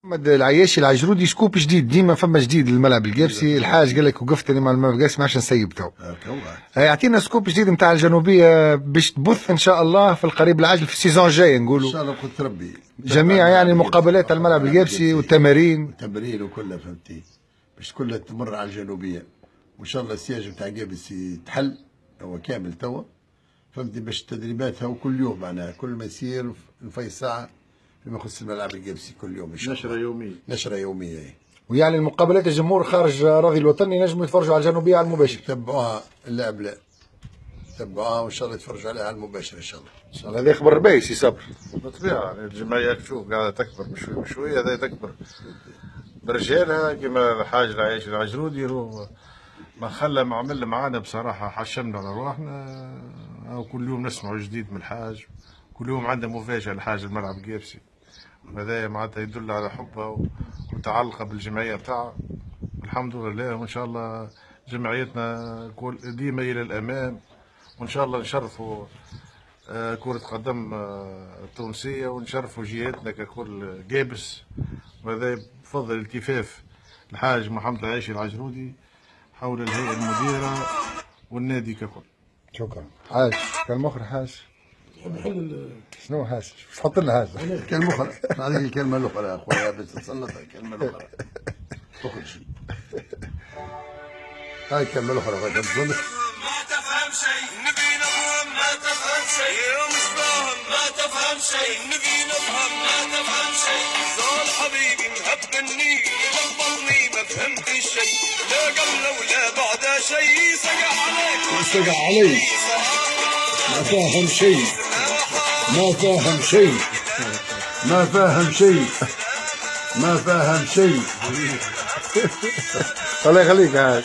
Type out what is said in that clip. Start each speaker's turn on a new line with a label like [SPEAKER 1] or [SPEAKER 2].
[SPEAKER 1] محمد العياشي العجرودي سكوب جديد، ديما فما جديد للملعب القابسي. الحاج قال لك وقفت انا مع الملعب القابسي ما عادش نسيب تو. يعطينا سكوب جديد نتاع الجنوبيه باش تبث ان شاء الله في القريب العاجل في السيزون الجاي نقولوا
[SPEAKER 2] ان شاء الله بقدرة ربي
[SPEAKER 1] جميع يعني المقابلات الملعب القابسي والتمارين
[SPEAKER 2] وكلها فهمتي باش كلها تمر على الجنوبيه، وان شاء الله السياج نتاع قابسي يتحل هو كامل توا فهمتي، باش التدريبات هو كل يوم معناها كل ما يصير في ساعه فيما يخص الملعب القابسي كل يوم ان شاء الله نشره يوميه.
[SPEAKER 1] ويعني المقابلات الجمهور خارج اراضي الوطن ينجموا يتفرجوا على الجنوبيه على المباشر،
[SPEAKER 2] يتبعوها اللاعب لا يتبعوها وان شاء الله يتفرجوا عليها على المباشر ان شاء الله.
[SPEAKER 1] ان شاء الله هذا خبر باهي سي صبر.
[SPEAKER 3] بالطبيعه يعني الجمعيات تشوف قاعده تكبر بشوي بشوي، هذا تكبر برجالها كما الحاج العياشي العجرودي ما خلى ما عمل معانا بصراحه، حشمنا على رواحنا كل يوم نسمعوا جديد من الحاج، كل يوم عنده مفاجاه الحاج الملعب القابسي، وهذا معناتها يدل على حبه وتعلقه بالجمعيه بتاعها. الحمد لله، وان شاء الله جمعيتنا ديما الى الامام، وان شاء الله نشرفوا كرة قدم التونسية ونشرفوا جهتنا ككل قابس، وهذا بفضل التفاف الحاج محمد العياشي العجرودي حول الهيئة المديرة والنادي ككل.
[SPEAKER 1] شكرا حاج. كلمة أخرى حاج. شنو حاج؟ شو تحط لنا حاجة؟
[SPEAKER 2] كلمة أخرى، هذه الكلمة الأخرى يا أخويا باش تسلط الكلمة الأخرى. أخرى شيء. هاي الكلمة الأخرى غادي تظل.
[SPEAKER 4] ما تفهم شيء، نبي نفهم ما تفهم شيء، مش فاهم ما تفهم شيء، نبي نفهم ما تفهم شيء، زول حبيبي مهبني لخبطني ما فهمت شيء، لا قبل ولا بعد شيء، سقع عليك
[SPEAKER 2] سقع علي ما فاهم شيء ما فاهم شيء ما فاهم شيء ما فاهم شيء.
[SPEAKER 1] الله يخليك حاج.